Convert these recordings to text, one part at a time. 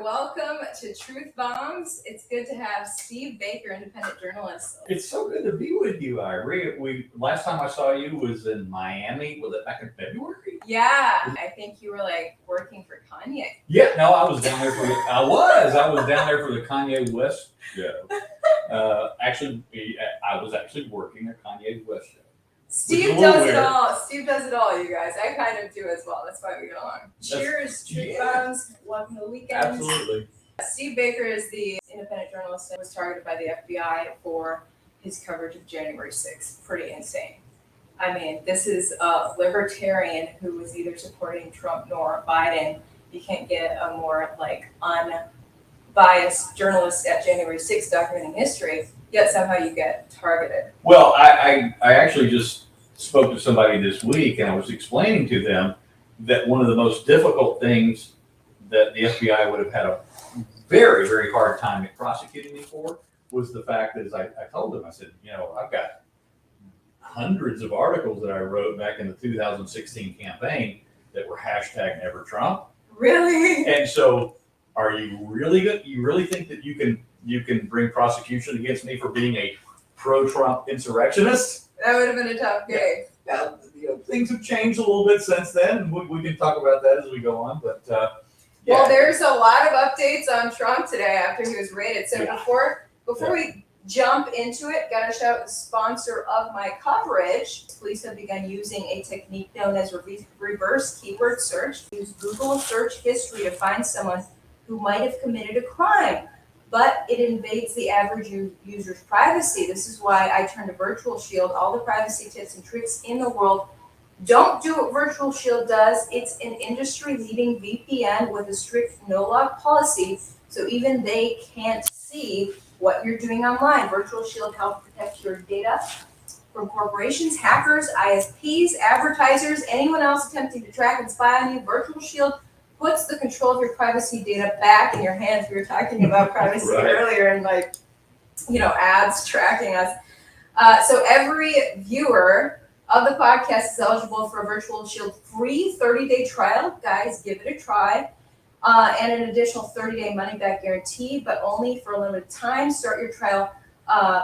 Welcome to Truth Bombs. It's good to have Steve Baker, independent journalist. It's so good to be with you, Ivory. Last time I saw you was in Miami. Was it back in February? Yeah, I think you were working for Kanye. Yeah, no, I was down there for I was down there for the Kanye West show. I was actually working a Kanye West show. Steve does it all. Steve does it all, you guys. I kind of do as well. That's why we get along. Cheers, Truth Bombs. Welcome to the weekend. Absolutely. Steve Baker is the independent journalist that was targeted by the FBI for his coverage of January 6th. Pretty insane. I mean, this is a libertarian who was either supporting Trump nor Biden. You can't get a more unbiased journalist at January 6th documenting history, yet somehow you get targeted. Well, I actually just spoke to somebody this week, and I was explaining to them that one of the most difficult things that the FBI would have had a very, very hard time at prosecuting me for was the fact that, as I told them, I said, I've got hundreds of articles that I wrote back in the 2016 campaign that were hashtag Never Trump. Really? And so, are you really good? You really think that you can bring prosecution against me for being a pro-Trump insurrectionist? That would have been a tough game. Yeah, things have changed a little bit since then. We can talk about that as we go on, but yeah. Well, there's a lot of updates on Trump today after he was raided. So before we jump into it, gotta shout out the sponsor of my coverage. Police have begun using a technique known as reverse keyword search. Use Google search history to find someone who might have committed a crime, but it invades the average user's privacy. This is why I turn to Virtual Shield. All the privacy tips and tricks in the world. Don't do what Virtual Shield does. It's an industry-leading VPN with a strict no-log policy, so even they can't see what you're doing online. Virtual Shield helps protect your data from corporations, hackers, ISPs, advertisers, anyone else attempting to track and spy on you. Virtual Shield puts the control of your privacy data back in your hands. We were talking about privacy earlier and ads tracking us. So every viewer of the podcast is eligible for a Virtual Shield free 30-day trial. Guys, give it a try. And an additional 30-day money-back guarantee, but only for a limited time. Start your trial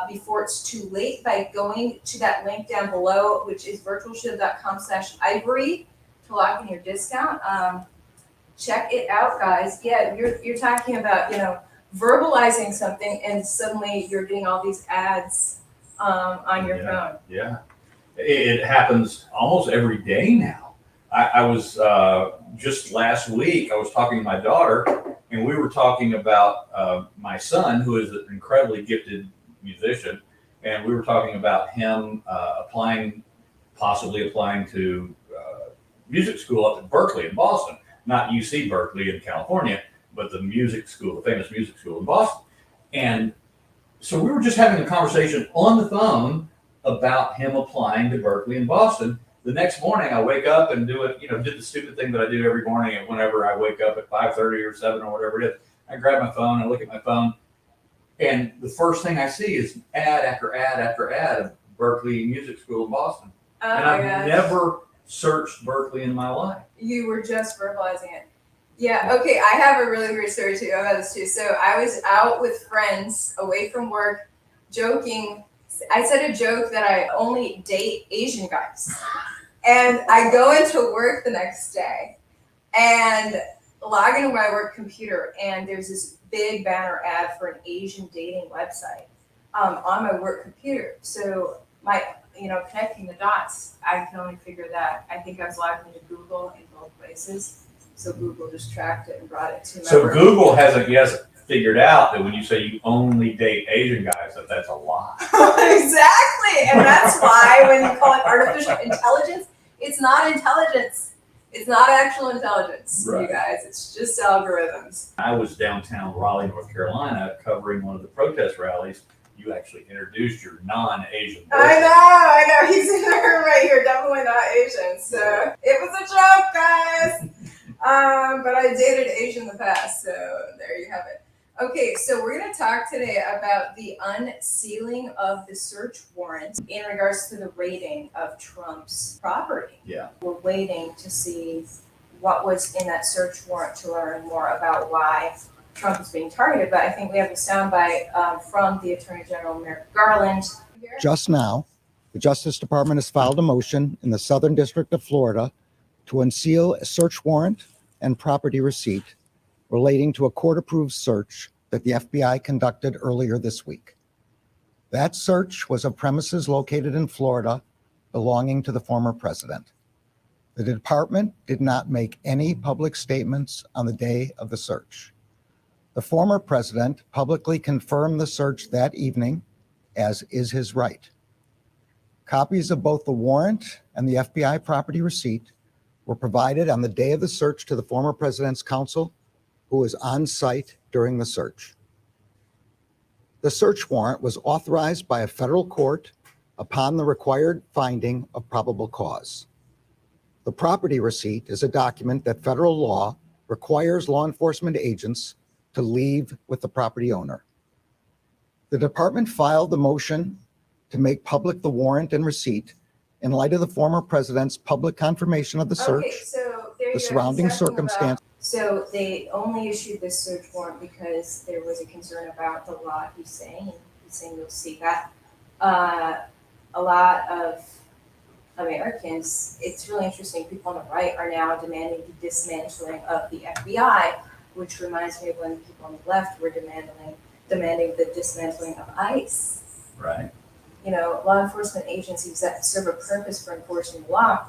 before it's too late by going to that link down below, which is virtualshield.com/ivory to lock in your discount. Check it out, guys. Yeah, you're talking about, verbalizing something and suddenly you're getting all these ads on your phone. Yeah. It happens almost every day now. I was just last week, I was talking to my daughter, and we were talking about my son, who is an incredibly gifted musician, and we were talking about him possibly applying to music school up in Berkeley in Boston, not UC Berkeley in California, but the music school, the famous music school in Boston. And so we were just having a conversation on the phone about him applying to Berkeley in Boston. The next morning, I wake up and did the stupid thing that I do every morning. And whenever I wake up at 5:30 or 7 or whatever it is, I grab my phone and look at my phone. And the first thing I see is ad after ad after ad of Berkeley Music School in Boston. Oh, and I've never searched Berkeley in my life. You were just verbalizing it. Yeah, okay, I have a really great story too about this too. So I was out with friends away from work, joking. I said a joke that I only date Asian guys. And I go into work the next day and log into my work computer, and there's this big banner ad for an Asian dating website on my work computer. So connecting the dots, I can only figure that. I think I was logged into Google in both places. So Google just tracked it and brought it to my So work. Google hasn't figured out that when you say you only date Asian guys, that's a lie. Exactly. And that's why when you call it artificial intelligence, it's not intelligence. It's not actual intelligence, You guys. It's just algorithms. I was downtown Raleigh, North Carolina, covering one of the protest rallies. You actually introduced your non-Asian person. I know. He's in the room right here. Definitely not Asian. So it was a joke, guys. But I dated Asian in the past, so there you have it. Okay, so we're going to talk today about the unsealing of the search warrant in regards to the raiding of Trump's property. Yeah. We're waiting to see what was in that search warrant to learn more about why Trump is being targeted, but I think we have a soundbite from the Attorney General, Merrick Garland. Just now, the Justice Department has filed a motion in the Southern District of Florida to unseal a search warrant and property receipt relating to a court-approved search that the FBI conducted earlier this week. That search was of premises located in Florida belonging to the former president. The department did not make any public statements on the day of the search. The former president publicly confirmed the search that evening, as is his right. Copies of both the warrant and the FBI property receipt were provided on the day of the search to the former president's counsel, who was on site during the search. The search warrant was authorized by a federal court upon the required finding of probable cause. The property receipt is a document that federal law requires law enforcement agents to leave with the property owner. The department filed the motion to make public the warrant and receipt in light of the former president's public confirmation of the search, So there you the go. surrounding He's talking circumstance. So they only issued this search warrant because there was a concern about the law. He's saying you'll see that. A lot of Americans, it's really interesting, people on the right are now demanding the dismantling of the FBI, which reminds me of when people on the left were demanding the dismantling of ICE. Right. You know, law enforcement agencies that serve a purpose for enforcing the law.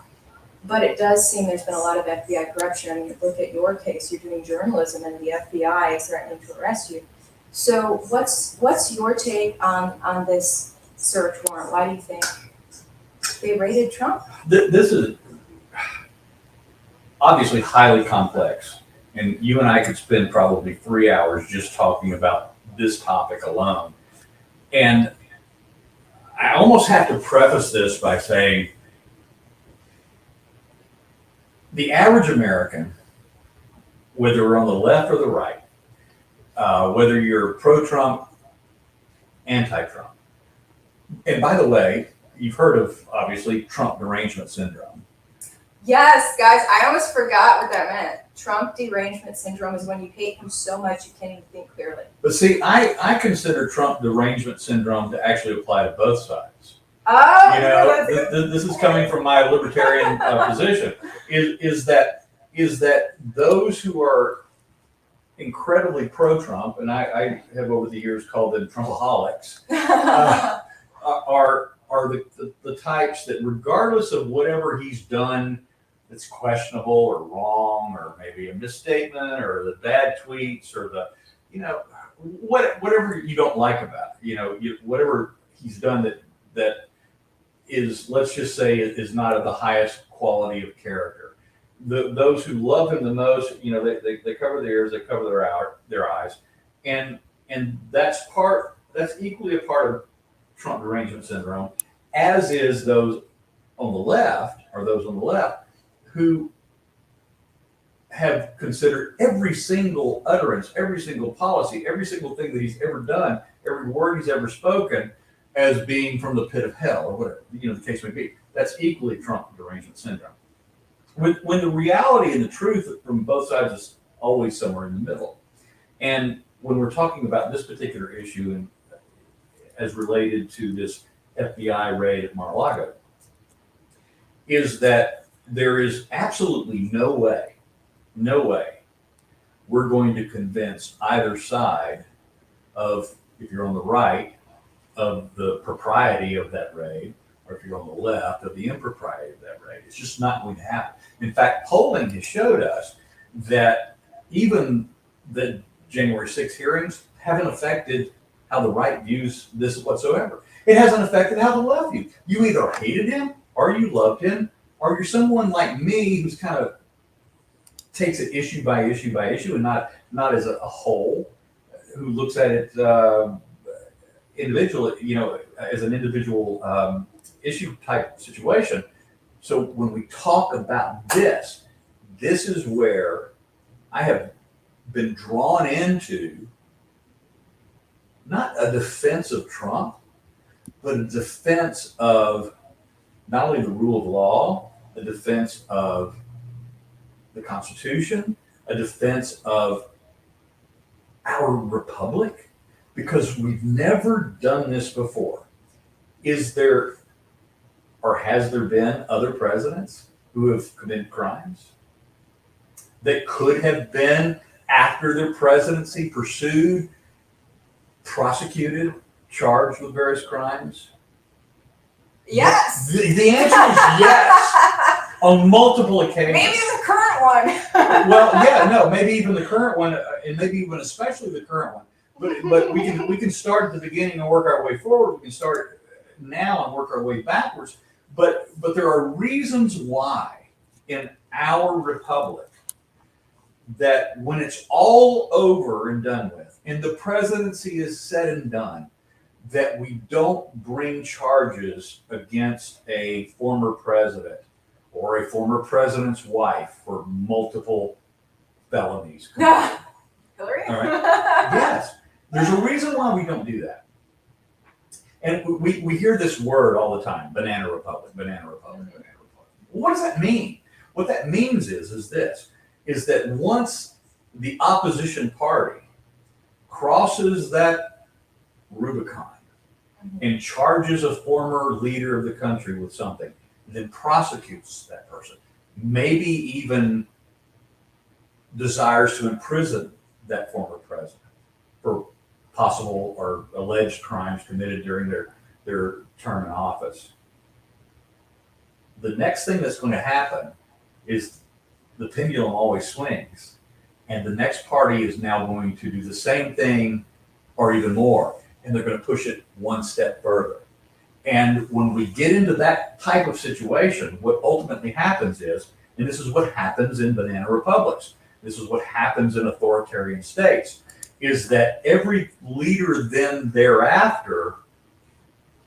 But it does seem there's been a lot of FBI corruption. I mean, look at your case, you're doing journalism and the FBI is threatening to arrest you. So what's your take on this search warrant? Why do you think they raided Trump? This is obviously highly complex, and you and I could spend probably 3 hours just talking about this topic alone. And I almost have to preface this by saying the average American, whether we're on the left or the right, whether you're pro-Trump, anti-Trump, and by the way, you've heard of, obviously, Trump derangement syndrome. Yes, guys, I almost forgot what that meant. Trump derangement syndrome is when you hate him so much you can't even think clearly. But see, I consider Trump derangement syndrome to actually apply to both sides. Oh, You know, this is coming from my libertarian position. Is that those who are incredibly pro-Trump, and I have over the years called them Trumpaholics, are the types that, regardless of whatever he's done that's questionable or wrong, or maybe a misstatement, or the bad tweets, or the, you know, whatever you don't like about it, you know, whatever he's done that is, let's just say, is not of the highest quality of character. Those who love him the most, you know, they cover their ears, they cover their eyes, and that's equally a part of Trump derangement syndrome, as is those on the left, who have considered every single utterance, every single policy, every single thing that he's ever done, every word he's ever spoken, as being from the pit of hell, or whatever, you know, the case may be. That's equally Trump derangement syndrome. When the reality and the truth from both sides is always somewhere in the middle. And when we're talking about this particular issue, and as related to this FBI raid at Mar-a-Lago, is that there is absolutely no way we're going to convince either side of, if you're on the right, of the propriety of that raid, or if you're on the left, of the impropriety of that raid. It's just not going to happen. In fact, polling has showed us that even the January 6th hearings haven't affected how the right views this whatsoever. It hasn't affected how the left views. You either hated him, or you loved him, or you're someone like me who's kind of takes it issue by issue by issue, and not as a whole, who looks at it individually, you know, as an individual issue type situation. So when we talk about this is where I have been drawn into not a defense of Trump, but a defense of not only the rule of law, a defense of the Constitution, a defense of our republic, because we've never done this before. Is there, or has there been other presidents who have committed crimes that could have been, after their presidency, pursued, prosecuted, charged with various crimes? Yes. The answer is yes, on multiple occasions. Maybe the current one. Well, yeah, no, maybe even the current one, and maybe even especially the current one. But we can start at the beginning and work our way forward. We can start now and work our way backwards. But there are reasons why in our republic that when it's all over and done with, and the presidency is said and done, that we don't bring charges against a former president or a former president's wife for multiple felonies. Hillary? All right. Yes. There's a reason why we don't do that. And we hear this word all the time, banana republic, banana republic, banana republic. What does that mean? What that means is that once the opposition party crosses that Rubicon and charges a former leader of the country with something, then prosecutes that person, maybe even desires to imprison that former president for possible or alleged crimes committed during their term in office. The next thing that's going to happen is the pendulum always swings, and the next party is now going to do the same thing or even more, and they're going to push it one step further. And when we get into that type of situation, what ultimately happens is, and this is what happens in banana republics, this is what happens in authoritarian states, is that every leader then thereafter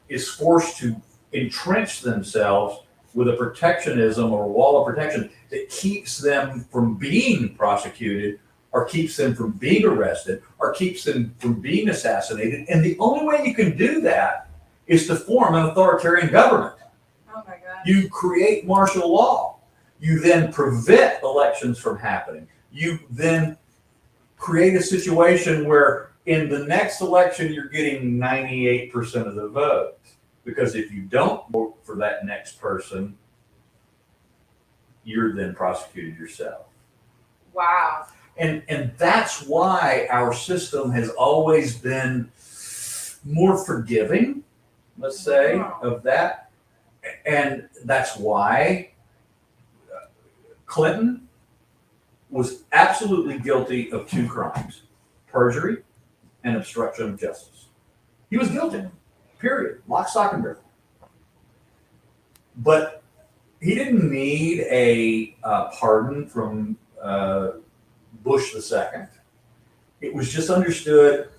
is forced to entrench themselves with a protectionism or a wall of protection that keeps them from being prosecuted or keeps them from being arrested or keeps them from being assassinated. And the only way you can do that is to form an authoritarian government. Oh my God. You create martial law. You then prevent elections from happening. You then create a situation where in the next election, you're getting 98% of the vote. Because if you don't vote for that next person, you're then prosecuted yourself. Wow. And that's why our system has always been more forgiving, let's say, of that. And that's why Clinton was absolutely guilty of 2 crimes, perjury and obstruction of justice. He was guilty, period, lock, stock, and barrel. But he didn't need a pardon from Bush II. It was just understood,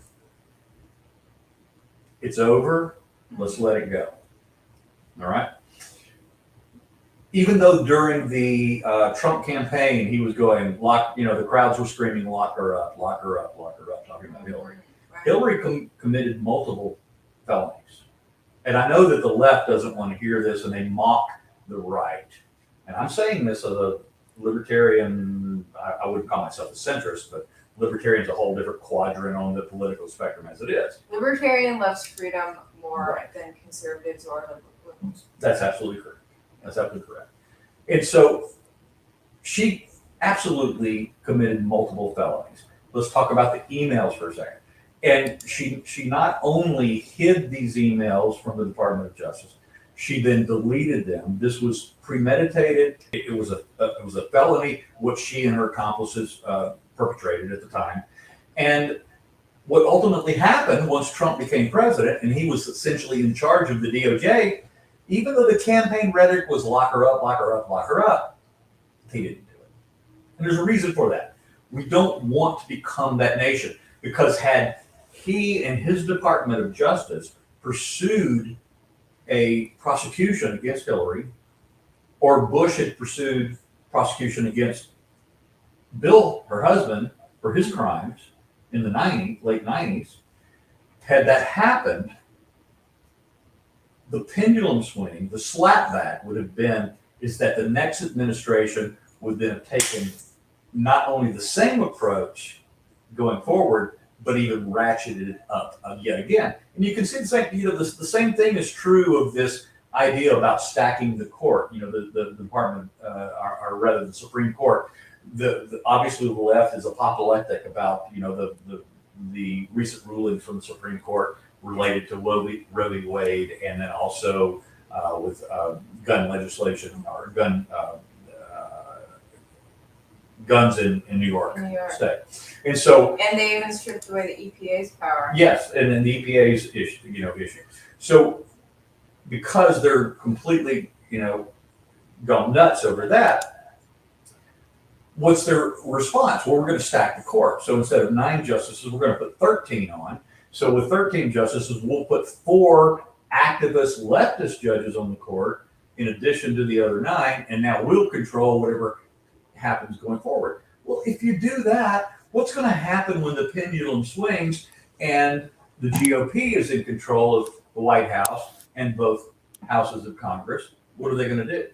it's over, let's let it go. All right? Even though during the Trump campaign, he was going, the crowds were screaming, lock her up, lock her up, lock her up, talking about Hillary. Right. Hillary committed multiple felonies. And I know that the left doesn't want to hear this and they mock the right. And I'm saying this as a libertarian, I wouldn't call myself a centrist, but libertarian's a whole different quadrant on the political spectrum as it is. Libertarian loves freedom more than conservatives or liberals. That's absolutely correct. That's absolutely correct. And so she absolutely committed multiple felonies. Let's talk about the emails for a second. And she not only hid these emails from the Department of Justice, she then deleted them. This was premeditated. It was a felony, what she and her accomplices perpetrated at the time. And what ultimately happened once Trump became president, and he was essentially in charge of the DOJ, even though the campaign rhetoric was lock her up, lock her up, lock her up, he didn't do it. And there's a reason for that. We don't want to become that nation, because had he and his Department of Justice pursued a prosecution against Hillary, or Bush had pursued prosecution against Bill, her husband, for his crimes in the late 90s, had that happened, the pendulum swing, the slapback would have been is that the next administration would then have taken not only the same approach going forward, but even ratcheted it up yet again. And you can see the same, the same thing is true of this idea about stacking the court. The department, or rather the Supreme Court. Obviously the left is apoplectic about the recent rulings from the Supreme Court related to Roe v. Wade, and then also with gun legislation or guns in New York State. And so, and they even stripped away the EPA's power. yes, and then the EPA's issue. So because they're completely gone nuts over that, what's their response? Well, we're going to stack the court. So instead of 9 justices, we're going to put 13 on. So with 13 justices, we'll put 4 activist leftist judges on the court in addition to the other 9, and now we'll control whatever happens going forward. Well, if you do that, what's going to happen when the pendulum swings and the GOP is in control of the White House and both houses of Congress? What are they going to do?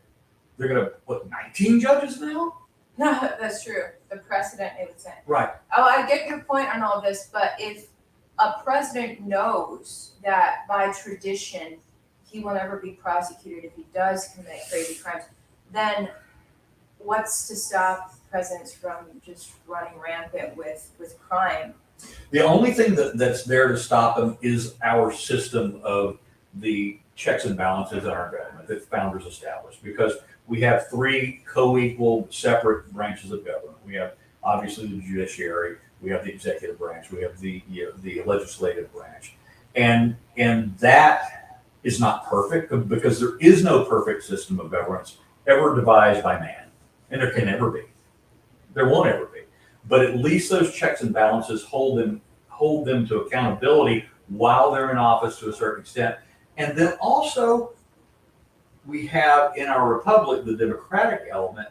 They're going to put 19 judges now? No, that's true. The precedent isn't. Right. Oh, I get your point on all of this, but if a president knows that by tradition he will never be prosecuted if he does commit crazy crimes, then what's to stop presidents from just running rampant with crime? The only thing that's there to stop them is our system of the checks and balances in our government that founders established, because we have 3 co-equal separate branches of government. We have obviously the judiciary, we have the executive branch, we have the legislative branch, and that is not perfect because there is no perfect system of governance ever devised by man, and there can never be. There won't ever be. But at least those checks and balances hold them to accountability while they're in office to a certain extent. And then also we have in our republic the democratic element.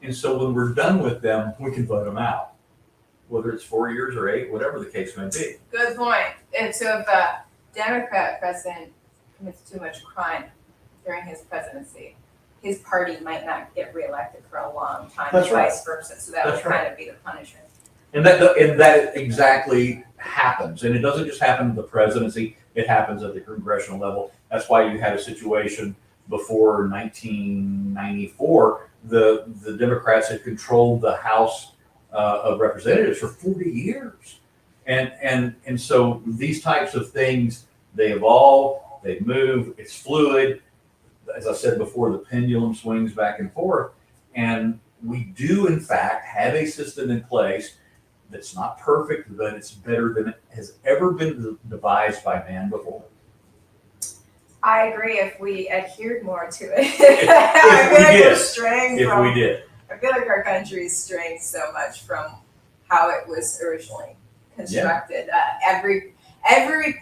And so when we're done with them, we can vote them out, whether it's 4 years or 8, whatever the case may be. Good point. And so if a Democrat president commits too much crime during his presidency, his party might not get reelected for a long time, That's and right. vice versa. So that would kind of be the punishment. And that exactly happens. And it doesn't just happen at the presidency, it happens at the congressional level. That's why you had a situation before 1994, the Democrats had controlled the House of Representatives for 40 years. And so these types of things, they evolve, they move, it's fluid. As I said before, the pendulum swings back and forth. And we do, in fact, have a system in place that's not perfect, but it's better than it has ever been devised by man before. I agree. If we adhered more to it, If we did. I feel like our country is straying so much from how it was originally constructed. Every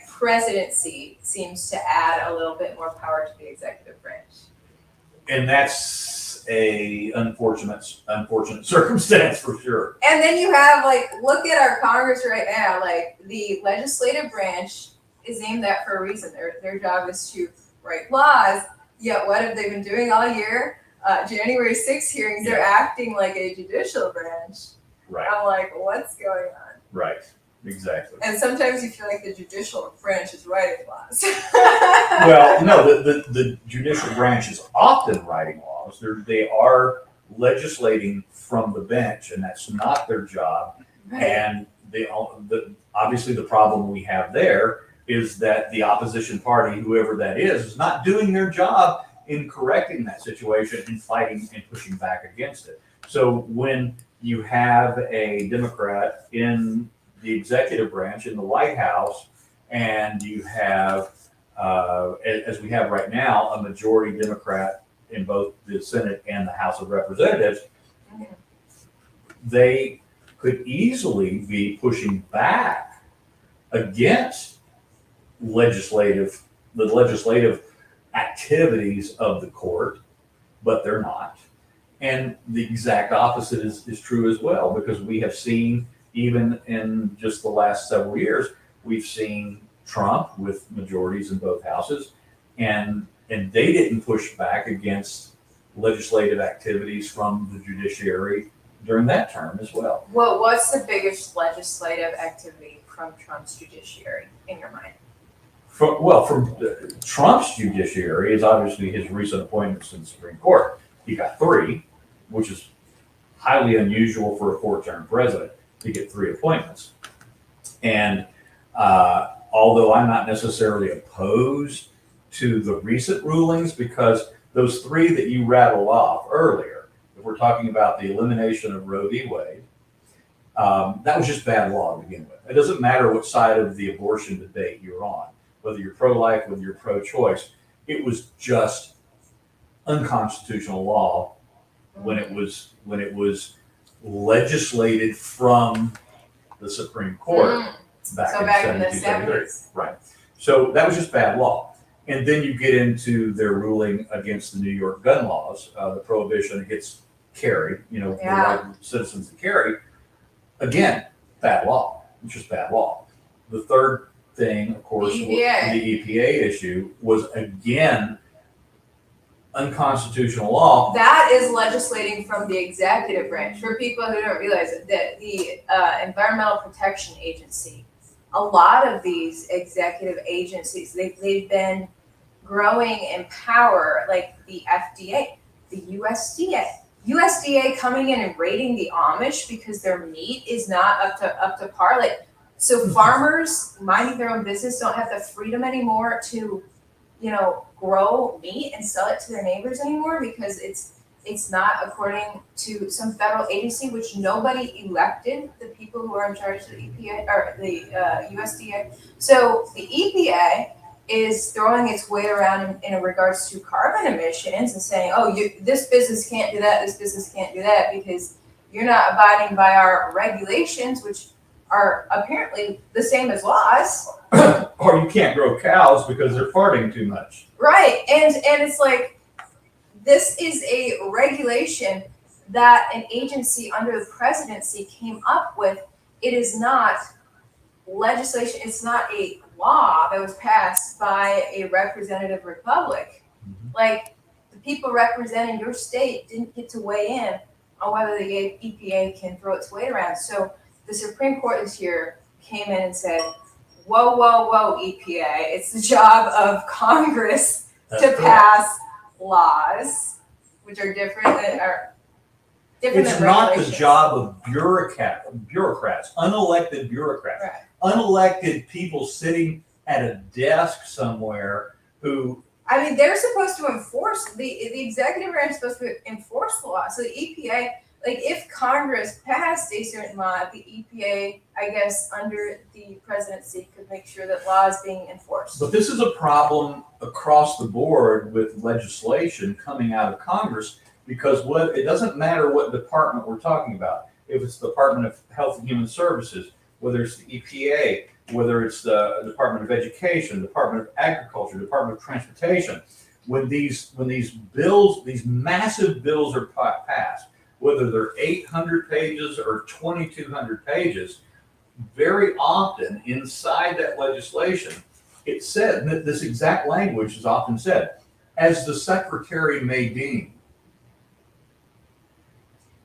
presidency seems to add a little bit more power to the executive branch. And that's a unfortunate circumstance for sure. And then you have, look at our Congress right now. The legislative branch is aimed at for a reason. Their job is to write laws. Yet what have they been doing all year? January 6th hearings, they're acting like a judicial branch. Right. I'm like, what's going on? Right. Exactly. And sometimes you feel like the judicial branch is writing laws. Well, no, the judicial branch is often writing laws. They are legislating from the bench, and that's not their job. Right. And obviously the problem we have there is that the opposition party, whoever that is not doing their job in correcting that situation and fighting and pushing back against it. So when you have a Democrat in the executive branch in the White House, and you have, as we have right now, a majority Democrat in both the Senate and the House of Representatives, they could easily be pushing back against the legislative activities of the court, but they're not. And the exact opposite is true as well, because we have seen, even in just the last several years, we've seen Trump with majorities in both houses, and they didn't push back against legislative activities from the judiciary during that term as well. Well, what's the biggest legislative activity from Trump's judiciary in your mind? From Trump's judiciary is obviously his recent appointments in the Supreme Court. He got 3, which is highly unusual for a 4-term president to get 3 appointments. And although I'm not necessarily opposed to the recent rulings, because those 3 that you rattled off earlier, if we're talking about the elimination of Roe v. Wade, that was just bad law to begin with. It doesn't matter what side of the abortion debate you're on, whether you're pro-life, whether you're pro-choice, it was just unconstitutional law when it was legislated from the Supreme Court back in the 1773. 70s. Right. So that was just bad law. And then you get into their ruling against the New York gun laws, the prohibition against carry, the right of citizens to carry. Again, bad law. It's just bad law. The third thing, of course, the EPA issue was again unconstitutional law. That is legislating from the executive branch. For people who don't realize it, that the Environmental Protection Agency, a lot of these executive agencies, they've been growing in power, like the FDA, the USDA coming in and raiding the Amish because their meat is not up to par. So farmers minding their own business don't have the freedom anymore to, grow meat and sell it to their neighbors anymore because it's not according to some federal agency, which nobody elected, the people who are in charge of the EPA or the USDA. So the EPA is throwing its weight around in regards to carbon emissions and saying, this business can't do that, this business can't do that because you're not abiding by our regulations, which are apparently the same as laws. Or you can't grow cows because they're farting too much. Right. And it's like, this is a regulation that an agency under the presidency came up with. It is not legislation. It's not a law that was passed by a representative republic. Like, the people representing your state didn't get to weigh in on whether the EPA can throw its weight around. So the Supreme Court this year came in and said, whoa, EPA. It's the job of Congress to pass laws, which are different than It's not the job of bureaucrats, unelected bureaucrats, unelected people sitting at a desk somewhere who. They're supposed to enforce, the executive branch is supposed to enforce the law. So the EPA, if Congress passed a certain law, the EPA, I guess, under the presidency could make sure that law is being enforced. But this is a problem across the board with legislation coming out of Congress, because it doesn't matter what department we're talking about. If it's the Department of Health and Human Services, whether it's the EPA, whether it's the Department of Education, Department of Agriculture, Department of Transportation, when these bills, these massive bills are passed, whether they're 800 pages or 2,200 pages, very often inside that legislation, it said, that this exact language is often said, as the secretary may deem.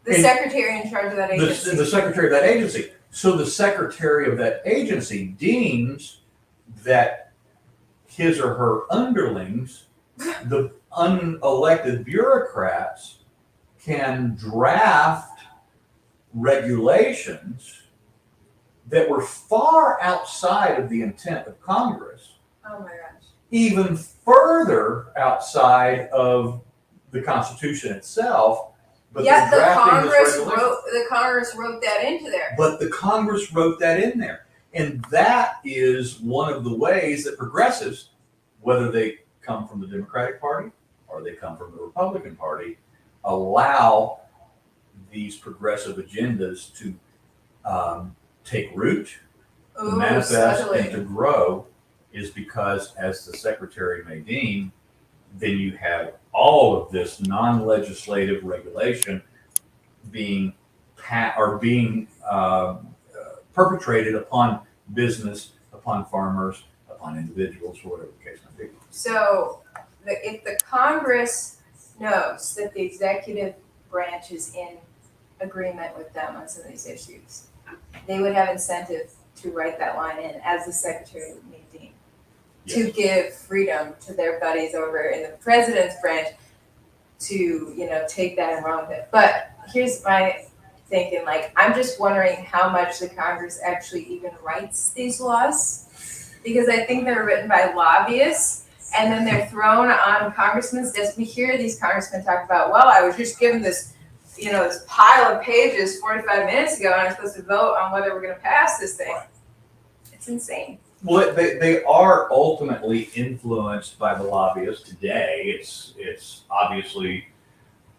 The secretary in charge of that agency. The secretary of that agency. So the secretary of that agency deems that his or her underlings, the unelected bureaucrats, can draft regulations that were far outside of the intent of Congress. Oh my gosh. Even further outside of the Constitution itself. But yeah, the Congress wrote that into there. But the Congress wrote that in there. And that is one of the ways that progressives, whether they come from the Democratic Party or they come from the Republican Party, allow these progressive agendas to take root, to manifest, and to grow, is because, as the secretary may deem, then you have all of this non-legislative regulation being perpetrated upon business, upon farmers, upon individuals, or whatever the case may be. So, if the Congress knows that the executive branch is in agreement with them on some of these issues, they would have incentive to write that line in as the Secretary would need deem, to give freedom to their buddies over in the president's branch to, take that and run with it. But here's my thinking, like, I'm just wondering how much the Congress actually even writes these laws, because I think they're written by lobbyists, and then they're thrown on congressmen's desks. We hear these congressmen talk about, well, I was just given this, this pile of pages 45 minutes ago, and I'm supposed to vote on whether we're going to pass this thing. It's insane. Well, they are ultimately influenced by the lobbyists today. It's obviously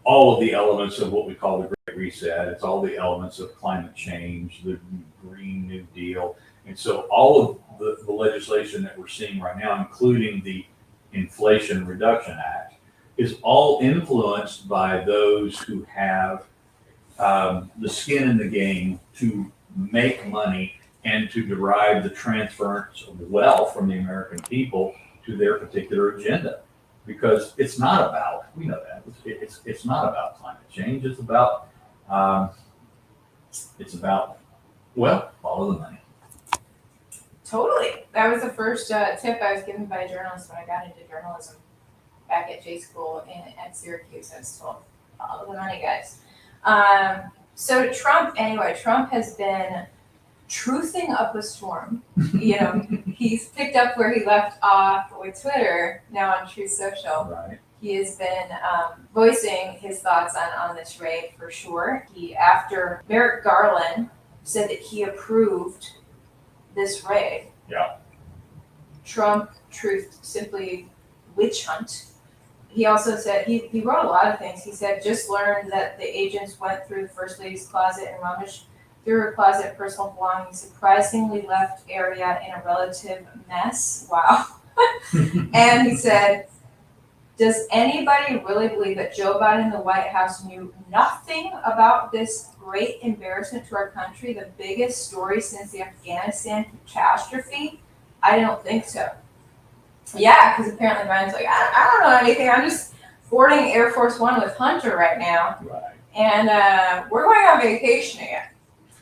all of the elements of what we call the Great Reset. It's all the elements of climate change, the Green New Deal. And so all of the legislation that we're seeing right now, including the Inflation Reduction Act, is all influenced by those who have the skin in the game to make money and to derive the transference of wealth from the American people to their particular agenda. Because it's not about, we know that, it's not about climate change. It's about, follow the money. Totally. That was the first tip I was given by a journalist when I got into journalism back at J school at Syracuse. I was told, follow the money, guys. So Trump has been truthing up a storm. He's picked up where he left off with Twitter, now on Truth Social. Right. He has been voicing his thoughts on this raid for sure. After Merrick Garland said that he approved this raid. Yeah. Trump truthed simply witch hunt. He also said, he wrote a lot of things. He said, just learned that the agents went through the First Lady's closet and rummaged through her closet personal belongings, surprisingly left area in a relative mess. Wow. And he said, does anybody really believe that Joe Biden and the White House knew nothing about this great embarrassment to our country, the biggest story since the Afghanistan catastrophe? I don't think so. Yeah, because apparently Biden's like, I don't know anything. I'm just boarding Air Force One with Hunter right now. Right. And we're going on vacation again.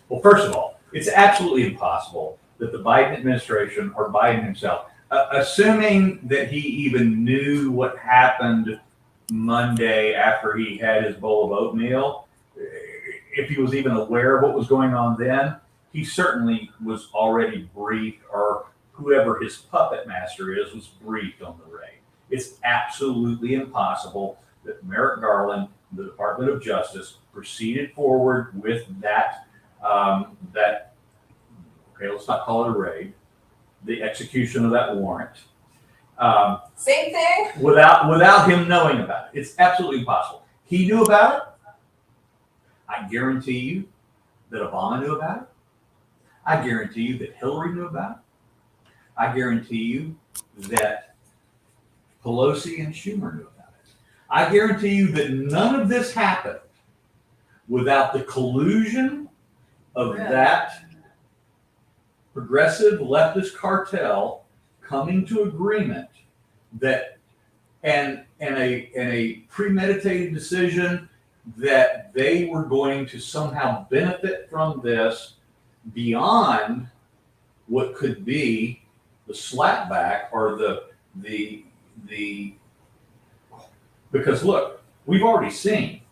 Well, first of all, it's absolutely impossible that the Biden administration or Biden himself, assuming that he even knew what happened Monday after he had his bowl of oatmeal, if he was even aware of what was going on then, he certainly was already briefed, or whoever his puppet master is was briefed on the raid. It's absolutely impossible that Merrick Garland, the Department of Justice, proceeded forward with that, let's not call it a raid, the execution of that warrant. Same thing? Without him knowing about it. It's absolutely impossible. He knew about it. I guarantee you that Obama knew about it. I guarantee you that Hillary knew about it. I guarantee you that Pelosi and Schumer knew about it. I guarantee you that none of this happened without the collusion of that progressive leftist cartel coming to agreement that and a premeditated decision that they were going to somehow benefit from this beyond what could be the slapback or the because look, we've already seen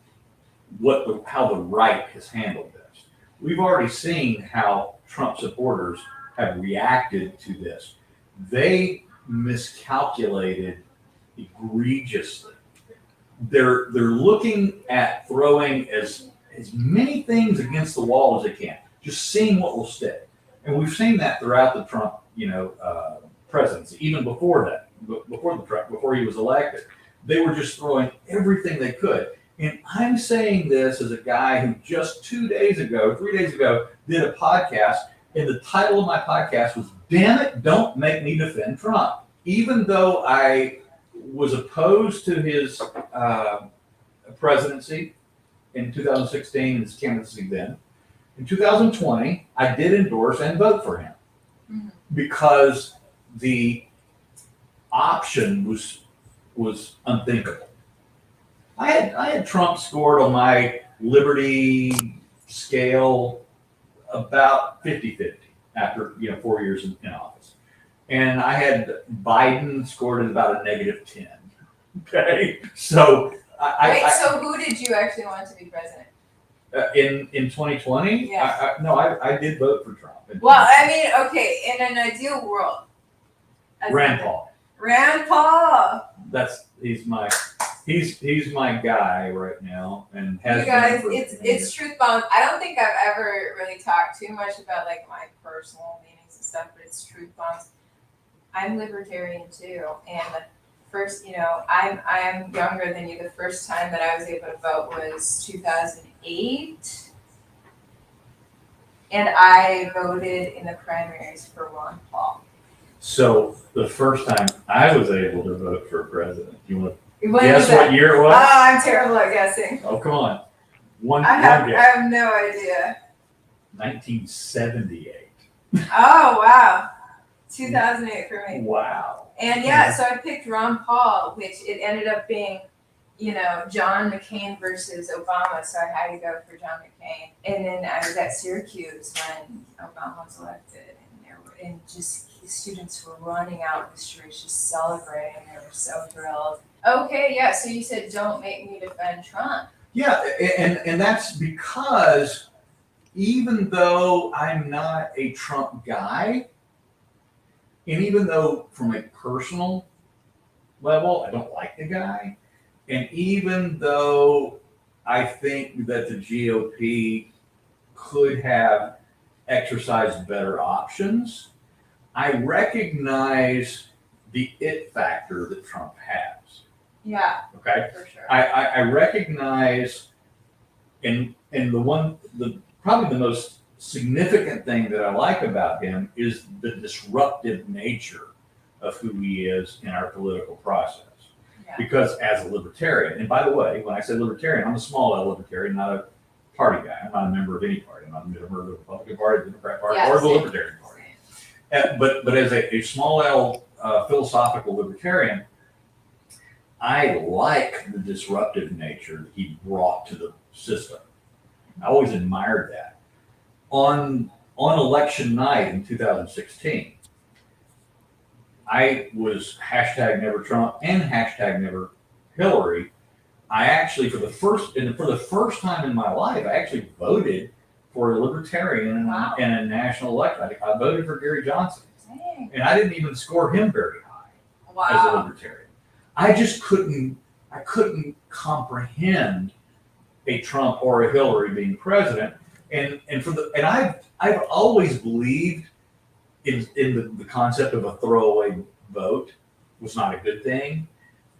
how the right has handled this. We've already seen how Trump supporters have reacted to this. They miscalculated egregiously. They're looking at throwing as many things against the wall as they can, just seeing what will stick. And we've seen that throughout the Trump, presidency, even before that, before he was elected. They were just throwing everything they could. And I'm saying this as a guy who just 3 days ago, did a podcast, and the title of my podcast was, "Damn it, don't make me defend Trump." Even though I was opposed to his presidency in 2016 and his candidacy then, in 2020, I did endorse and vote for him because the option was unthinkable. I had Trump scored on my Liberty scale about 50-50 after 4 years in office. And I had Biden scored at about a -10. Okay, so So who did you actually want to be president? in 2020, Yeah. I did vote for Trump. Well, I mean, okay, in an ideal world. Rand Paul. Rand Paul. He's my guy right now, and has You guys, been for it's many years. truth bombs. I don't think I've ever really talked too much about like my personal leanings and stuff, but it's truth bombs. I'm libertarian too, and first, I'm younger than you. The first time that I was able to vote was 2008, and I voted in the primaries for Ron Paul. So the first time I was able to vote for president, you want to When guess was that? what year it Oh, was? I'm terrible at guessing. Oh, come on. One I have guess. no idea. 1978. Oh wow, 2008 for me. Wow. And yeah, so I picked Ron Paul, which it ended up being, John McCain versus Obama. So I had to go for John McCain. And then I was at Syracuse when Obama was elected, and just students were running out the streets just celebrating. They were so thrilled. Okay, yeah. So you said don't make me defend Trump. Yeah, and that's because even though I'm not a Trump guy, and even though from a personal level I don't like the guy, and even though I think that the GOP could have exercised better options, I recognize the it factor that Trump has. Yeah, Okay? for sure. I recognize, and probably the most significant thing that I like about him is the disruptive nature of who he is in our political process. Yeah. Because as a libertarian, and by the way, when I say libertarian, I'm a small L libertarian, not a party guy. I'm not a member of any party. I'm not a member of the Republican Party, the Democrat Party, or the same. Libertarian Party. But as a small L philosophical libertarian, I like the disruptive nature that he brought to the system. I always admired that. On election night in 2016, I was #NeverTrump and #NeverHillary. I actually, for the first time in my life, I actually voted for a libertarian Wow. in a national election. I voted for Gary Johnson, Dang. and I didn't even score him very high as a Wow. libertarian. I just couldn't comprehend a Trump or a Hillary being president. And I've always believed in the concept of a throwaway vote was not a good thing.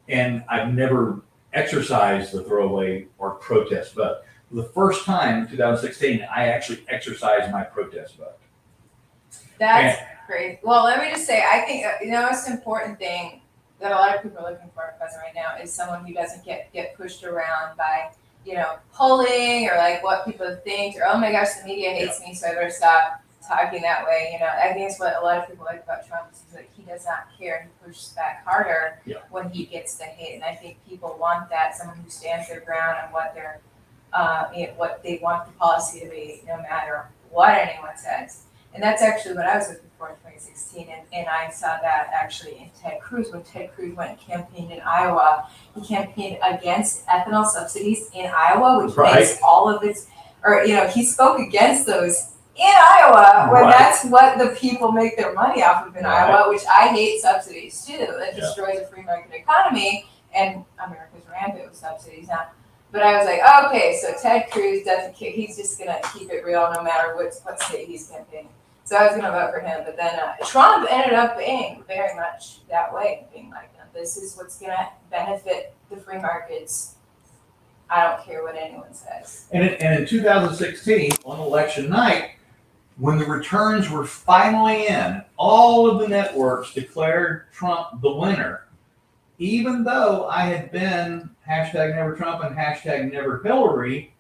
And I've never exercised the throwaway or protest vote. For the first time in 2016, I actually exercised my protest vote. That's great. Well, let me just say, I think the most important thing that a lot of people are looking for in a president right now is someone who doesn't get pushed around by, polling or like what people think, or oh my gosh, the media hates me, so I better stop talking that way. I think it's what a lot of people like about Trump is that he does not care. He pushes back harder when he gets the hate, and I think people want that, someone who stands their ground on what what they want the policy to be, no matter what anyone says. And that's actually what I was looking for in 2016, and I saw that actually in Ted Cruz. When Ted Cruz went and campaigned in Iowa, he campaigned against ethanol subsidies in Iowa, which makes all of its, he spoke against those in Iowa, when that's what the people make their money off of in Iowa, which I hate subsidies too. It destroys a free market economy, and America's rampant with subsidies now. But I was like, okay, so Ted Cruz doesn't care. He's just going to keep it real no matter what state he's campaigning. So I was going to vote for him. But then Trump ended up being very much that way, being like, this is what's going to benefit the free markets. I don't care what anyone says. And in 2016, on election night, when the returns were finally in, all of the networks declared Trump the winner, even though I had been #NeverTrump and #NeverHillary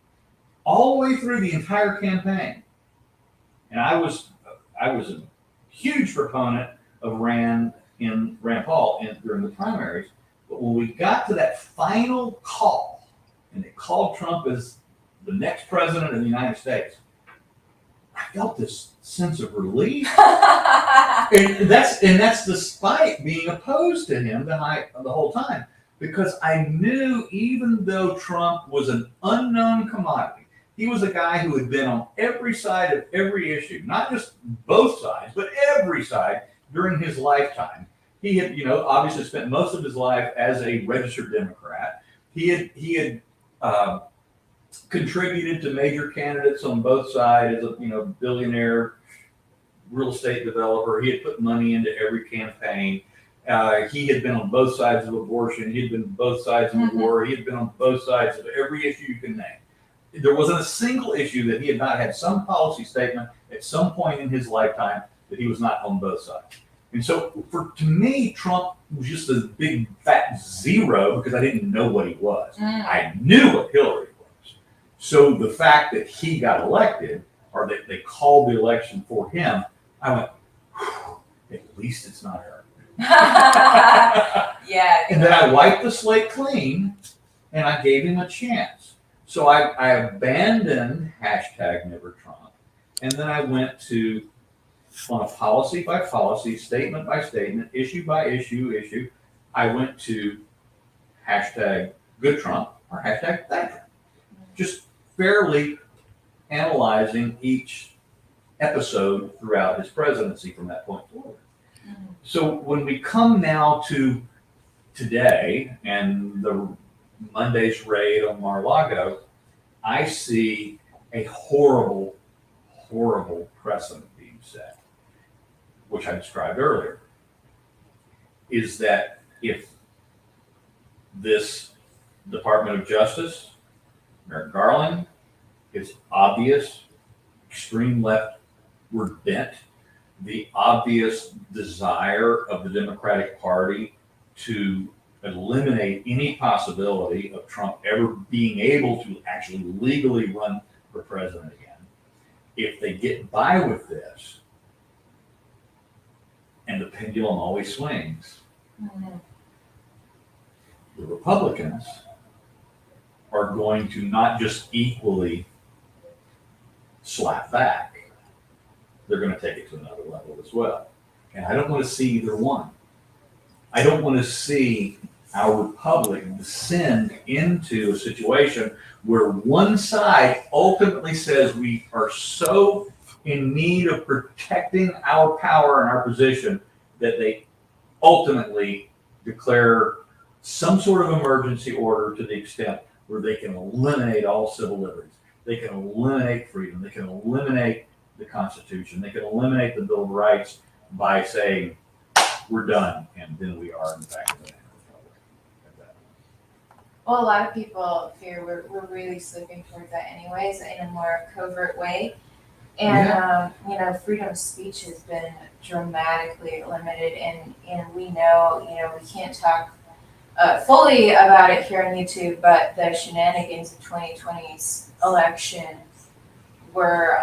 all the way through the entire campaign. And I was a huge proponent of Rand Paul during the primaries. But when we got to that final call, and they called Trump as the next president of the United States, I felt this sense of relief. And that's despite being opposed to him the whole time, because I knew even though Trump was an unknown commodity, he was a guy who had been on every side of every issue, not just both sides, but every side during his lifetime. He had, obviously spent most of his life as a registered Democrat. He had contributed to major candidates on both sides as a billionaire real estate developer. He had put money into every campaign. He had been on both sides of abortion. He had been on both sides of the war. He had been on both sides of every issue you can name. There wasn't a single issue that he had not had some policy statement at some point in his lifetime that he was not on both sides. And so to me, Trump was just a big fat zero because I didn't know what he was. I knew what Hillary was. So the fact that he got elected, or that they called the election for him, I went, at least it's not her. Yeah. And then I wiped the slate clean and I gave him a chance. So I abandoned #NeverTrump. And then I went to, on a policy by policy, statement by statement, issue by issue, I went to #GoodTrump or #BadTrump. Just fairly analyzing each episode throughout his presidency from that point forward. So when we come now to today and the Monday's raid on Mar-a-Lago, I see a horrible, horrible precedent being set, which I described earlier, is that if this Department of Justice, Merrick Garland, is obvious extreme leftward bent, the obvious desire of the Democratic Party to eliminate any possibility of Trump ever being able to actually legally run for president again. If they get by with this, and the pendulum always swings, the Republicans are going to not just equally slap back, they're going to take it to another level as well. And I don't want to see either one. I don't want to see our republic descend into a situation where one side ultimately says we are so in need of protecting our power and our position that they ultimately declare some sort of emergency order to the extent where they can eliminate all civil liberties. They can eliminate freedom. They can eliminate the Constitution. They can eliminate the Bill of Rights by saying, we're done. And then we are, in fact, a republic. Well, a lot of people fear we're really slipping towards that anyways in a more covert way. And, freedom of speech has been dramatically limited, and we know, we can't talk fully about it here on YouTube, but the shenanigans of 2020's election were,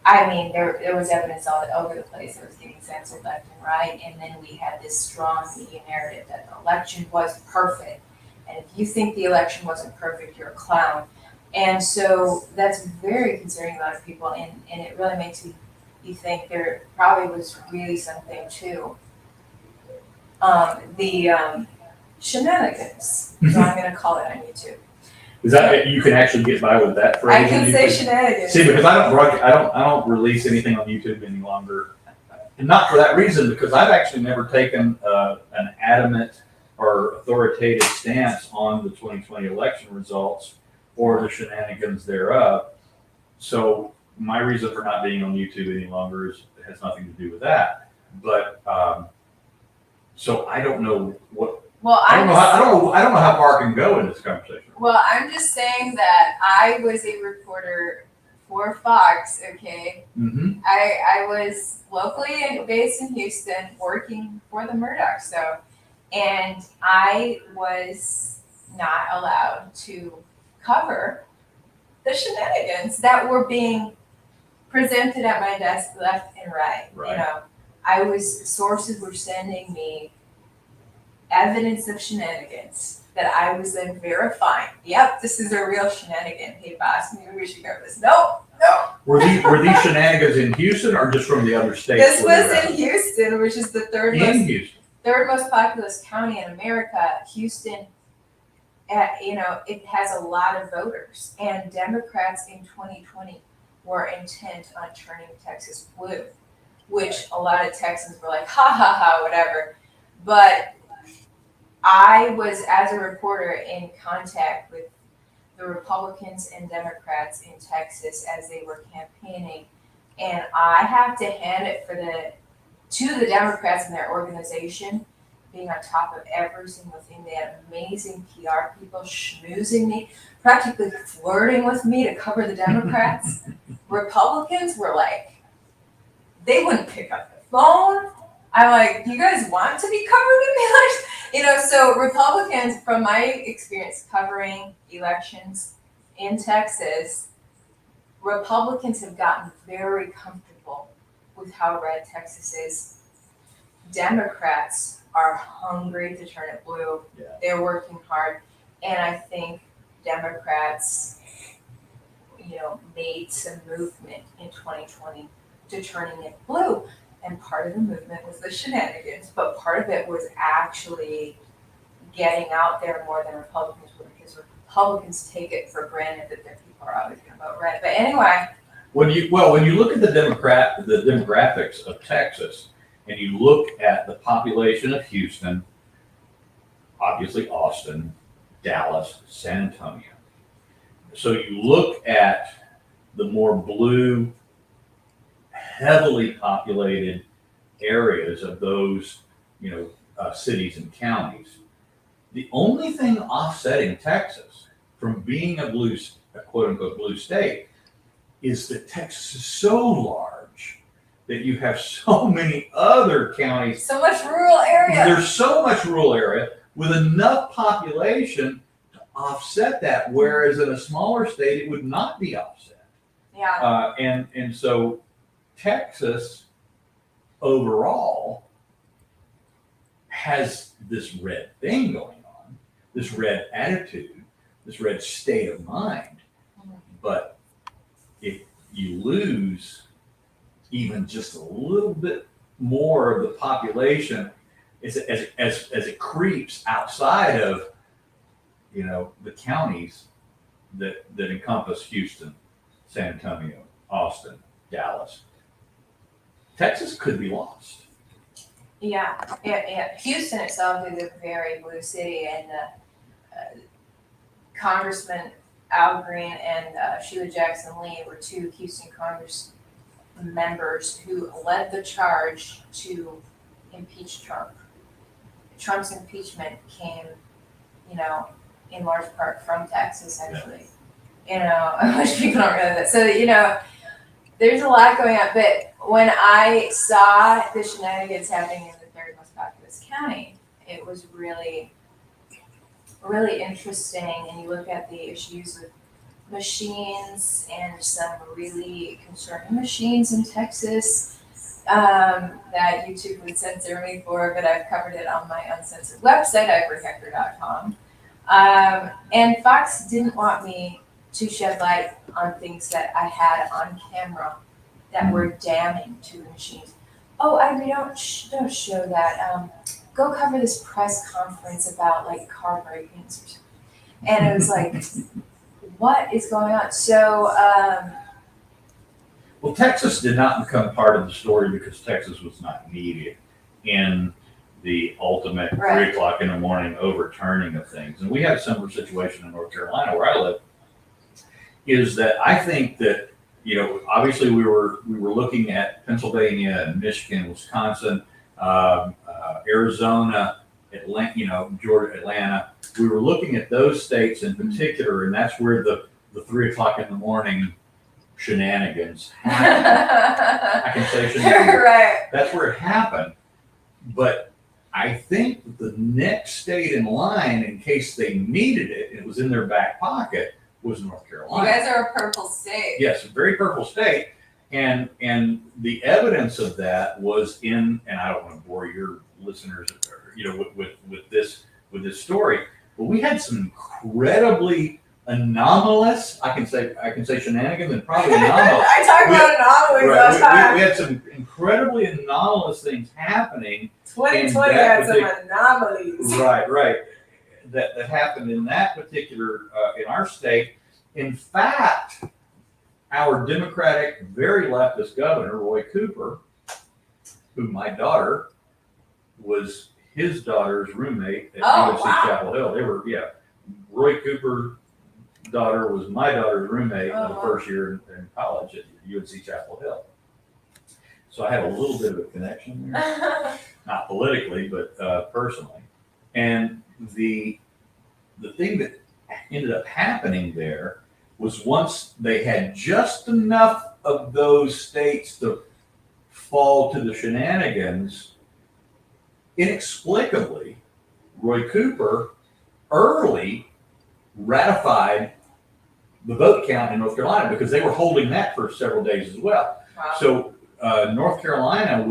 there was evidence all over the place. It was getting censored left and right, and then we had this strong media narrative that the election was perfect. And if you think the election wasn't perfect, you're a clown. And so that's very concerning to a lot of people, and it really makes you think there probably was really something to the shenanigans, so I'm going to call it on YouTube. Is that you can actually get by with that phrase? I can say shenanigans. See, because I don't release anything on YouTube any longer, and not for that reason, because I've actually never taken an adamant or authoritative stance on the 2020 election results or the shenanigans thereof. So my reason for not being on YouTube any longer has nothing to do with that. But so I don't know what. Well, I don't know how far I can go in this conversation. Well, I'm just saying that I was a reporter for Fox, okay? Mm-hmm. I was locally based in Houston working for the Murdoch show, and I was not allowed to cover the shenanigans that were being presented at my desk left and right. Right. Sources were sending me evidence of shenanigans that I was then verifying. Yep, this is a real shenanigan. Hey boss, maybe we should cover this. No. Were these shenanigans in Houston or just from the other states? This was in Houston, which is the third most populous county in America. Houston, it has a lot of voters, and Democrats in 2020 were intent on turning Texas blue, which a lot of Texans were like, ha ha ha, whatever. But I was, as a reporter, in contact with the Republicans and Democrats in Texas as they were campaigning, and I have to hand it to the Democrats and their organization being on top of every single thing. They had amazing PR people schmoozing me, practically flirting with me to cover the Democrats. Republicans were like, they wouldn't pick up the phone. I'm like, you guys want to be covered in the election? So Republicans, from my experience covering elections in Texas, Republicans have gotten very comfortable with how red Texas is. Democrats are hungry to turn it blue. Yeah. They're working hard. And I think Democrats, made some movement in 2020 to turning it blue. And part of the movement was the shenanigans, but part of it was actually getting out there more than Republicans would, because Republicans take it for granted that their people are always going to vote red. But anyway. When you look at the demographics of Texas, and you look at the population of Houston, obviously Austin, Dallas, San Antonio. So you look at the more blue, heavily populated areas of those, cities and counties. The only thing offsetting Texas from being a quote unquote blue state is that Texas is so large that you have so many other counties. So much rural area. There's so much rural area with enough population to offset that, whereas in a smaller state, it would not be offset. Yeah. And so Texas overall has this red thing going on, this red attitude, this red state of mind. But if you lose even just a little bit more of the population as it creeps outside of, the counties that encompass Houston, San Antonio, Austin, Dallas, Texas could be lost. Yeah. Houston itself is a very blue city, and Congressman Al Green and Sheila Jackson Lee were two Houston Congress members who led the charge to impeach Trump. Trump's impeachment came, in large part from Texas, actually. Which people don't realize that. So, there's a lot going on. But when I saw the shenanigans happening in the third most populous county, it was really, really interesting. And you look at the issues with machines and some really concerning machines in Texas that YouTube would censor me for, but I've covered it on my uncensored website, ivoryhecker.com. And Fox didn't want me to shed light on things that I had on camera that were damning to the machines. Oh, Ivory, don't show that. Go cover this press conference about car break-ins or something. And it was like, what is going on? So, well, Texas did not become part of the story because Texas was not needed in the ultimate 3 o'clock in the morning overturning of things. And we had a similar situation in North Carolina where I live, is that I think that, obviously we were looking at Pennsylvania and Michigan, Wisconsin, Arizona, Georgia, Atlanta. We were looking at those states in particular, and that's where the 3 o'clock in the morning shenanigans happened. I can say shenanigans. Right. That's where it happened. But I think the next state in line, in case they needed it, it was in their back pocket, was North Carolina. You guys are a purple state. Yes, a very purple state. And the evidence of that was in, and I don't want to bore your listeners or with this story. But we had some incredibly anomalous, I can say shenanigans and probably anomalous. I talk about anomalies all the time. We had some incredibly anomalous things happening. 2020 had some anomalies. Right. That happened in that particular, in our state. In fact, our Democratic, very leftist governor, Roy Cooper, who my daughter was his daughter's roommate at UNC Chapel Hill. They were, Roy Cooper's daughter was my daughter's roommate in the first year in college at UNC Chapel Hill. So I have a little bit of a connection there, not politically, but personally. And the thing that ended up happening there was once they had just enough of those states to fall to the shenanigans, inexplicably, Roy Cooper early ratified the vote count in North Carolina because they were holding that for several days as well. Wow. So North Carolina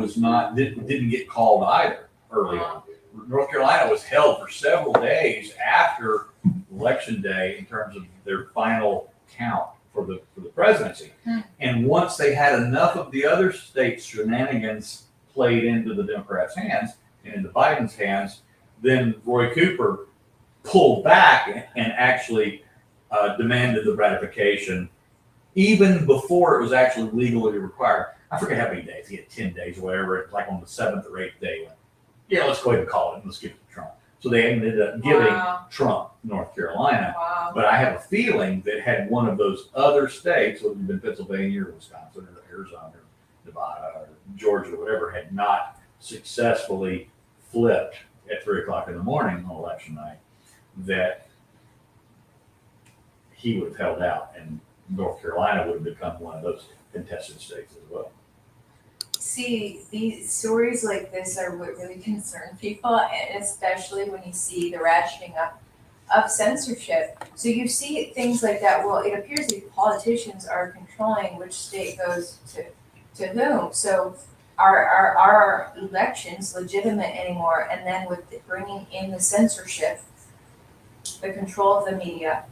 didn't get called either early on. North Carolina was held for several days after Election Day in terms of their final count for the presidency. And once they had enough of the other states' shenanigans played into the Democrats' hands and into Biden's hands, then Roy Cooper pulled back and actually demanded the ratification even before it was actually legally required. I forget how many days. He had 10 days or whatever. Like on the 7th or 8th day. Let's go ahead and call it. Let's give it to Trump. So they ended up giving Trump North Carolina. Wow. But I have a feeling that had one of those other states, whether it had been Pennsylvania or Wisconsin or Arizona or Nevada or Georgia or whatever, had not successfully flipped at 3 o'clock in the morning on election night, that he would have held out and North Carolina would have become one of those contested states as well. See, these stories like this are what really concern people, and especially when you see the ratcheting up of censorship. So you see things like that. Well, it appears that politicians are controlling which state goes to whom. So are elections legitimate anymore? And then with bringing in the censorship, the control of the media,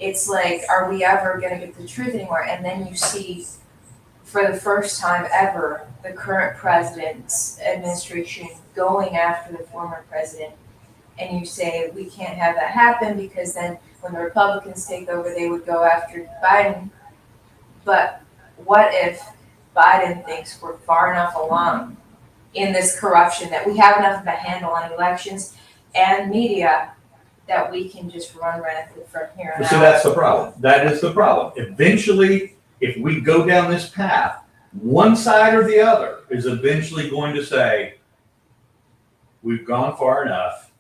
it's like, are we ever going to get the truth anymore? And then you see, for the first time ever, the current president's administration going after the former president. And you say, we can't have that happen because then when the Republicans take over, they would go after Biden. But what if Biden thinks we're far enough along in this corruption that we have enough of a handle on elections and media that we can just run rampant from here on out? So that's the problem. That is the problem. Eventually, if we go down this path, one side or the other is eventually going to say, we've gone far enough.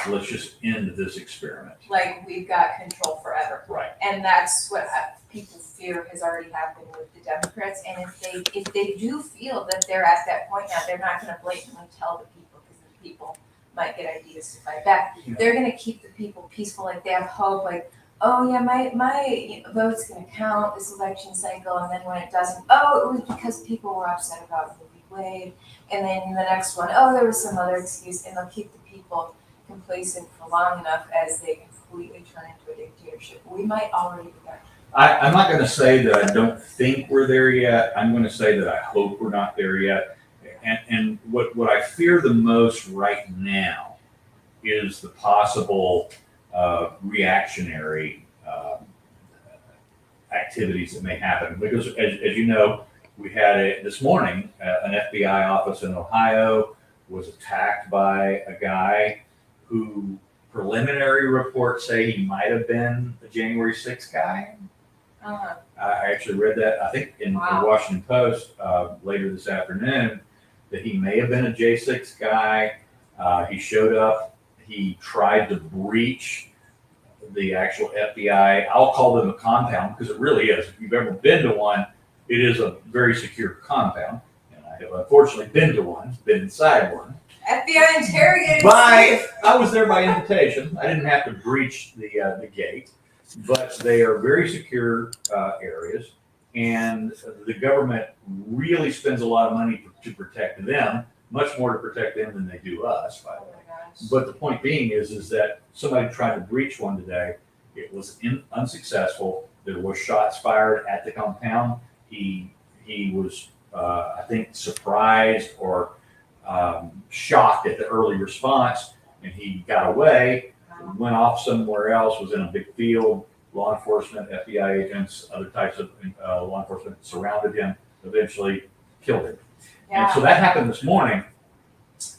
Let's just end this experiment. Like we've got control forever. Right. And that's what people fear has already happened with the Democrats. And if they do feel that they're at that point now, they're not going to blatantly tell the people because the people might get ideas to fight back. Yeah. They're going to keep the people peaceful, like they have hope, like, oh yeah, my vote's going to count this election cycle, and then when it doesn't, oh, it was because people were upset about Roe v. Wade, and then the next one, oh, there was some other excuse, and they'll keep the people complacent for long enough as they completely turn into a dictatorship. We might already be there. I'm not going to say that I don't think we're there yet. I'm going to say that I hope we're not there yet. And what I fear the most right now is the possible reactionary activities that may happen. Because as you know, we had this morning, an FBI office in Ohio was attacked by a guy who preliminary reports say he might have been a January 6th guy. Uh-huh. I actually read that, I think, in the Washington Post later this afternoon, that he may have been a J6 guy. He showed up. He tried to breach the actual FBI. I'll call them a compound because it really is. If you've ever been to one, it is a very secure compound. And I have unfortunately been to one, been inside one. FBI interrogated. I was there by invitation. I didn't have to breach the gate, but they are very secure areas, and the government really spends a lot of money to protect them much more to protect them than they do us, by the Oh way. my gosh. But the point being is that somebody tried to breach one today. It was unsuccessful. There were shots fired at the compound. He was, I think, surprised or shocked at the early response, and he got away, went off somewhere else, was in a big field. Law enforcement, FBI agents, other types of law enforcement surrounded him, eventually killed him. And so Yeah. that happened this morning.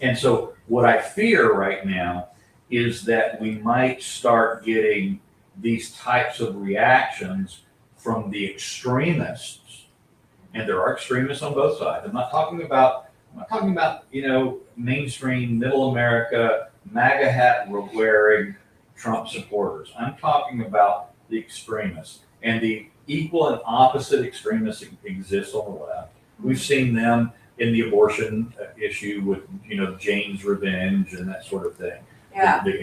And so what I fear right now is that we might start getting these types of reactions from the extremists. And there are extremists on both sides. I'm not talking about, mainstream middle America, MAGA hat wearing Trump supporters. I'm talking about the extremists, and the equal and opposite extremists exist on the left. We've seen them in the abortion issue with, Jane's Revenge and that sort of thing. Yeah. The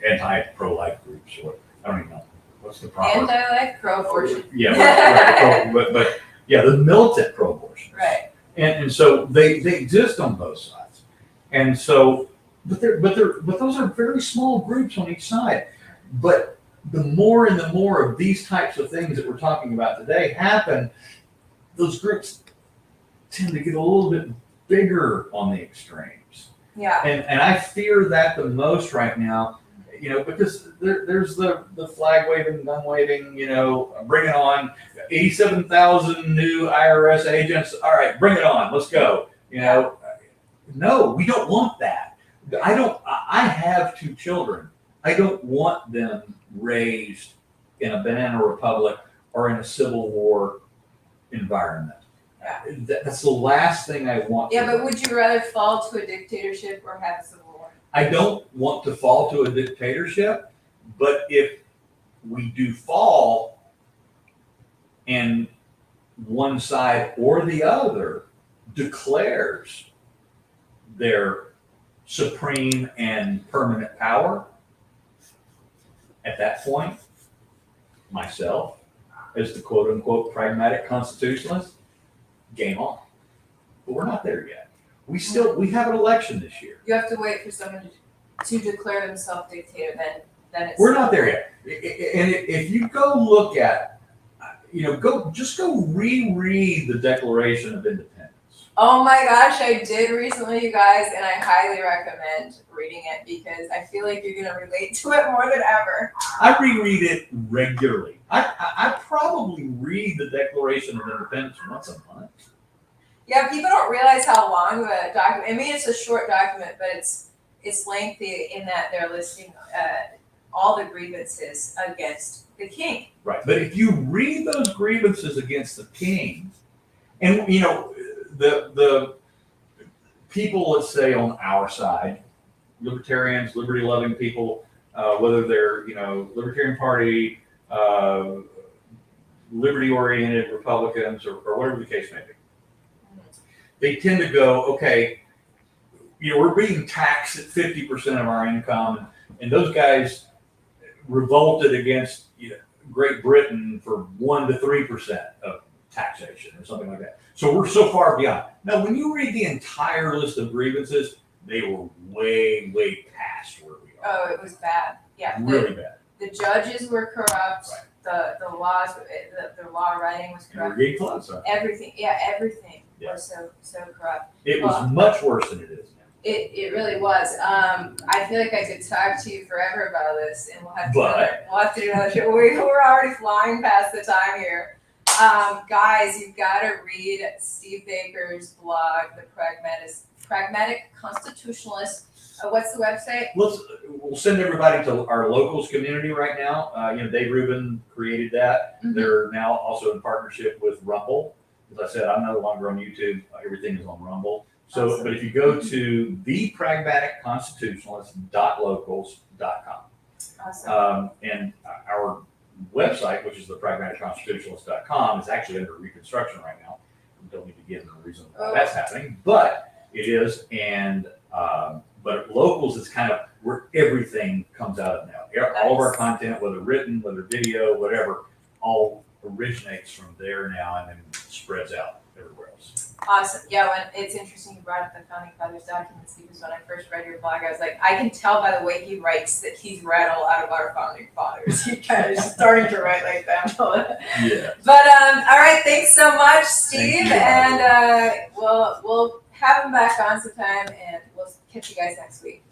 anti-pro-life groups, or I don't even know what's the proper. Anti-life, pro-abortion. Yeah, but yeah, the militant pro-abortion. Right. And so they exist on both sides, and so but those are very small groups on each side. But the more and the more of these types of things that we're talking about today happen, those groups tend to get a little bit bigger on the extremes. Yeah. And I fear that the most right now, because there's the flag waving, gun waving, bring it on, 87,000 new IRS agents. All right, bring it on. Let's go. No, we don't want that. I have 2 children. I don't want them raised in a banana republic or in a civil war environment. Yeah. That's the last thing I want. Yeah, for but them. would you rather fall to a dictatorship or have a civil war? I don't want to fall to a dictatorship, but if we do fall and one side or the other declares their supreme and permanent power, at that point, myself, as the quote unquote pragmatic constitutionalist, game on. But we're not there yet. We have an election this year. You have to wait for someone to declare themselves dictator, then it's. We're not there yet. And if you go look at, go reread the Declaration of Independence. Oh my gosh, I did recently, you guys, and I highly recommend reading it because I feel like you're gonna relate to it more than ever. I reread it regularly. I probably read the Declaration of Independence once a month. Yeah, people don't realize how long the document. I mean, it's a short document, but it's lengthy in that they're listing all the grievances against the king. Right. But if you read those grievances against the king, and the people, let's say on our side, libertarians, liberty-loving people, whether they're Libertarian Party, liberty-oriented Republicans, or whatever the case may be, they tend to go, okay, we're being taxed at 50% of our income, and those guys revolted against Great Britain for 1 to 3% of taxation or something like that. So we're so far beyond. Now, when you read the entire list of grievances, they were way, way past where we are. Oh, it was bad. Yeah. Really bad. The judges were corrupt. Right. The laws, the law writing was And we're corrupt. getting close. Huh? Everything Yeah. was so corrupt. It was much worse than it is now. It really was. I feel like I could talk to you forever about this, and we'll have to do another show. We're already flying past the time here. Guys, you've got to read Steve Baker's blog, The Pragmatic Constitutionalist. What's the website? We'll send everybody to our locals community right now. Dave Rubin created that. Mhm. They're now also in partnership with Rumble. As I said, I'm no longer on YouTube. Everything is on Rumble. So, Awesome. But if you go to thepragmaticconstitutionalist.locals.com, Awesome. and our website, which is thepragmaticconstitutionalist.com, is actually under reconstruction right now. We don't need to get into the reason why that's happening, but it is. And but locals is kind of where everything comes out of now. All of our content, whether written, whether video, whatever, all originates from there now and then spreads out everywhere else. Awesome. Yeah, when it's interesting you brought up the founding fathers documents because when I first read your blog, I was like, I can tell by the way he writes that he's read a lot of our founding fathers. He kind of is starting to write like them. Yeah. But all right, thanks so much, Steve, you. and we'll have him back on sometime, and we'll catch you guys next week.